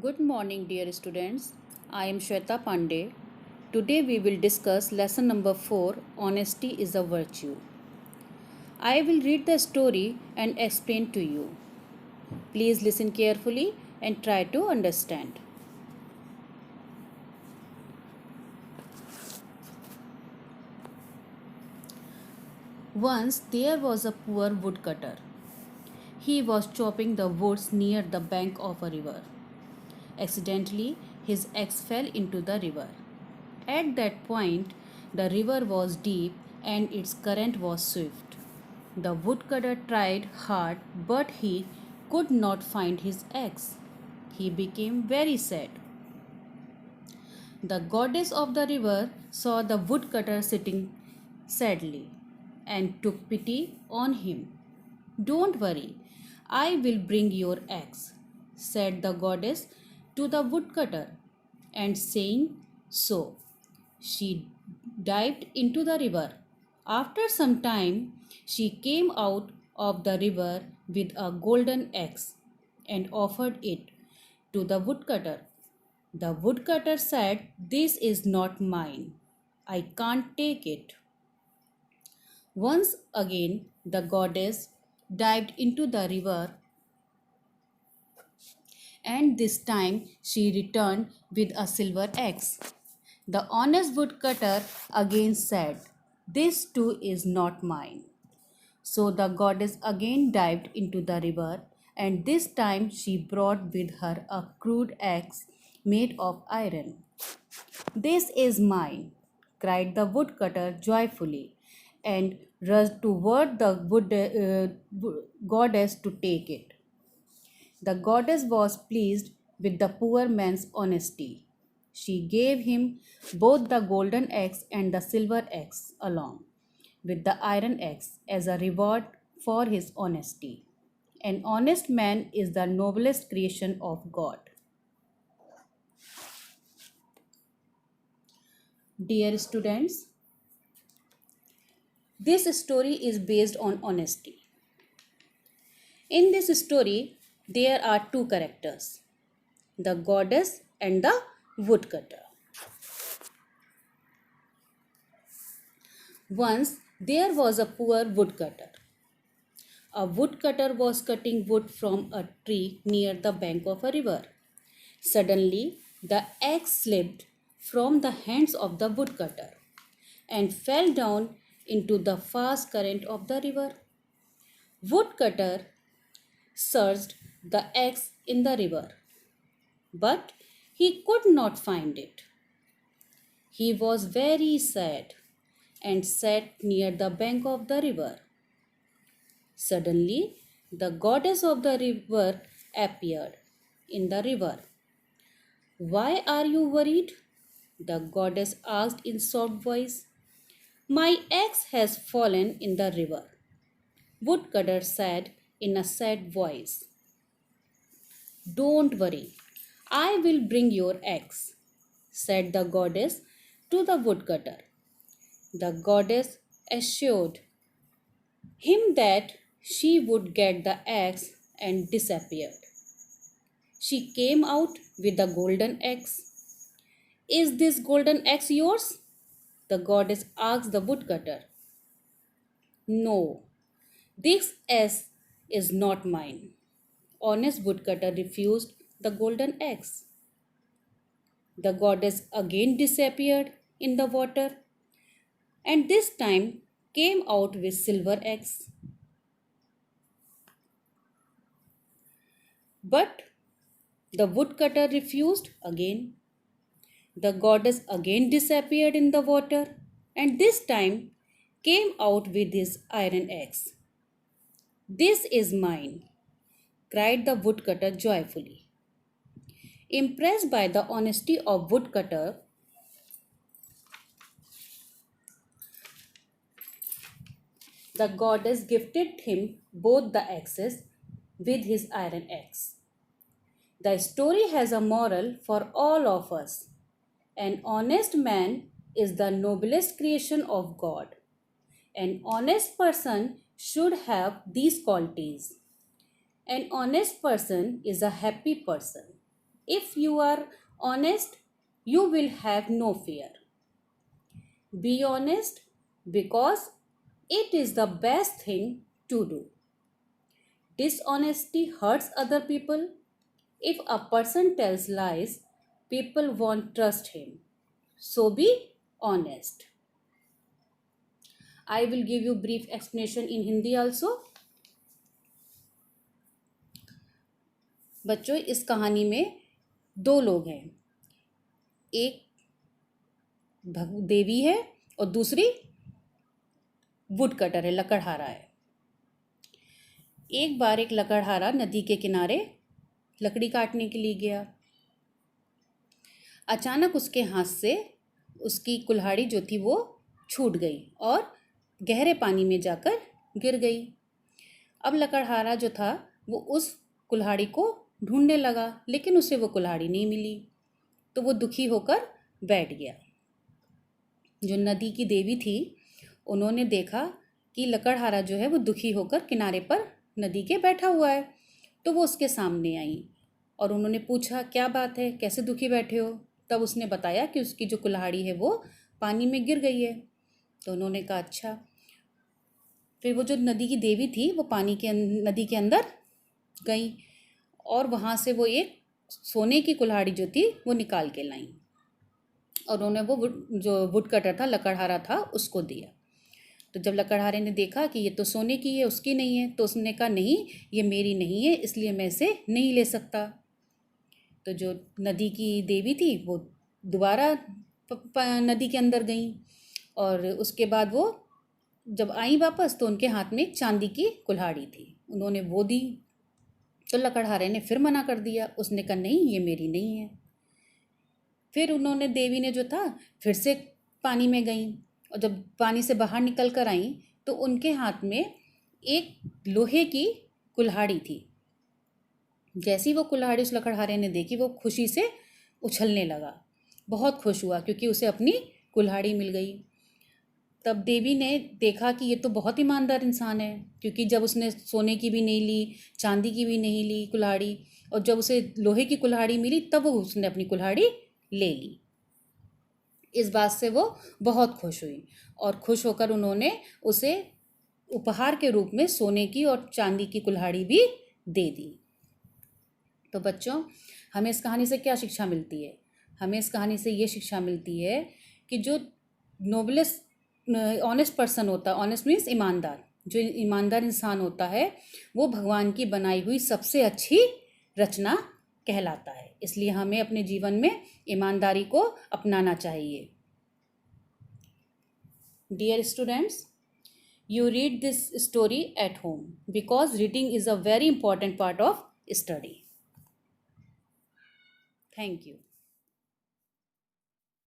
Good morning, dear students. I am Shweta Pandey. Today we will discuss lesson number 4, Honesty is a Virtue. I will read the story and explain to you. Please listen carefully and try to understand. Once there was a poor woodcutter. He was chopping the woods near the bank of a river. Accidentally, his axe fell into the river. At that point, the river was deep and its current was swift. The woodcutter tried hard, but he could not find his axe. He became very sad. The goddess of the river saw the woodcutter sitting sadly and took pity on him. Don't worry, I will bring your axe, said the goddess to the woodcutter. And saying so, she dived into the river. After some time, she came out of the river with a golden axe and offered it to the woodcutter. The woodcutter said, "This is not mine. I can't take it." Once again, the goddess dived into the river, and this time she returned with a silver axe. The honest woodcutter again said, "This too is not mine." So the goddess again dived into the river, and this time she brought with her a crude axe made of iron. "This is mine," cried the woodcutter joyfully, and rushed toward the goddess to take it. The goddess was pleased with the poor man's honesty. She gave him both the golden axe and the silver axe along with the iron axe as a reward for his honesty. An honest man is the noblest creation of God. Dear students, this story is based on honesty. In this story, there are two characters, the goddess and the woodcutter. Once there was a poor woodcutter. A woodcutter was cutting wood from a tree near the bank of a river. Suddenly, the axe slipped from the hands of the woodcutter and fell down into the fast current of the river. Woodcutter searched the axe in the river, but he could not find it. He was very sad and sat near the bank of the river. Suddenly, the goddess of the river appeared in the river. "Why are you worried?" the goddess asked in soft voice. "My axe has fallen in the river," Woodcutter said in a sad voice. "Don't worry, I will bring your axe," said the goddess to the woodcutter. The goddess assured him that she would get the axe and disappeared. She came out with the golden axe. "Is this golden axe yours?" the goddess asked the woodcutter. "No, this axe is not mine." Honest woodcutter refused the golden axe. The goddess again disappeared in the water and this time came out with silver axe. But the woodcutter refused again. The goddess again disappeared in the water and this time came out with his iron axe. "This is mine," cried the woodcutter joyfully. Impressed by the honesty of woodcutter, the goddess gifted him both the axes with his iron axe. The story has a moral for all of us. An honest man is the noblest creation of God. An honest person should have these qualities. An honest person is a happy person. If you are honest, you will have no fear. Be honest because it is the best thing to do. Dishonesty hurts other people. If a person tells lies, people won't trust him. So be honest. I will give you brief explanation in Hindi also. बच्चों, इस कहानी में दो लोग हैं, एक देवी है और दूसरी वुड कटर है, लकड़हारा है। एक बार एक लकड़हारा नदी के किनारे लकड़ी काटने के लिए गया। अचानक उसके हाथ से उसकी कुल्हाड़ी जो थी वो छूट गई और गहरे पानी में जाकर गिर गई। अब लकड़हारा जो था वो उस कुल्हाड़ी को ढूंढने लगा, लेकिन उसे वो कुल्हाड़ी नहीं मिली, तो वो दुखी होकर बैठ गया। जो नदी की देवी थी, उन्होंने देखा कि लकड़हारा जो है वो दुखी होकर किनारे पर नदी के बैठा हुआ है, तो वो उसके सामने आई और उन्होंने पूछा, क्या बात है, कैसे दुखी बैठे हो? तब उसने बताया कि उसकी जो कुल्हाड़ी है वो पानी में गिर गई है। तो उन्होंने कहा अच्छा। फिर वो जो नदी की देवी थी वो नदी के अंदर गई और वहाँ से वो एक सोने की कुल्हाड़ी जो थी वो निकाल के लाई और उन्होंने वो जो वुड कटर था, लकड़हारा था, उसको दिया। तो जब लकड़हारे ने देखा कि ये तो सोने की है, उसकी नहीं है, तो उसने कहा नहीं, ये मेरी नहीं है, इसलिए मैं इसे नहीं ले सकता। तो जो नदी की देवी थी वो दोबारा नदी के अंदर गई और उसके बाद वो जब आई वापस तो उनके हाथ में एक चांदी की कुल्हाड़ी थी, उन्होंने वो दी। तो लकड़हारे ने फिर मना कर दिया, उसने कहा नहीं, ये मेरी नहीं है। फिर उन्होंने देवी ने जो था फिर से पानी में गई और जब पानी से बाहर निकल कर आई तो उनके हाथ में एक लोहे की कुल्हाड़ी थी। जैसी वो कुल्हाड़ी उस लकड़हारे ने देखी, वो खुशी से उछलने लगा, बहुत खुश हुआ क्योंकि उसे अपनी कुल्हाड़ी मिल गई। तब देवी ने देखा कि ये तो बहुत ईमानदार इंसान है, क्योंकि जब उसने सोने की भी नहीं ली, चांदी की भी नहीं ली कुल्हाड़ी, और जब उसे लोहे की कुल्हाड़ी मिली तब वो उसने अपनी कुल्हाड़ी ले ली। इस बात से वो बहुत खुश हुई और खुश होकर उन्होंने उसे उपहार के रूप में सोने की और चांदी की कुल्हाड़ी भी दे दी। तो बच्चों, हमें इस कहानी से क्या शिक्षा मिलती है? हमें इस कहानी से ये शिक्षा मिलती है कि जो ऑनेस्ट पर्सन होता है, ऑनेस्ट मीन्स ईमानदार, जो ईमानदार इंसान होता है वो भगवान की बनाई हुई सबसे अच्छी रचना कहलाता है। इसलिए हमें अपने जीवन में ईमानदारी को अपनाना चाहिए। Dear students, you read this story at home because reading is a very important part of study. Thank you.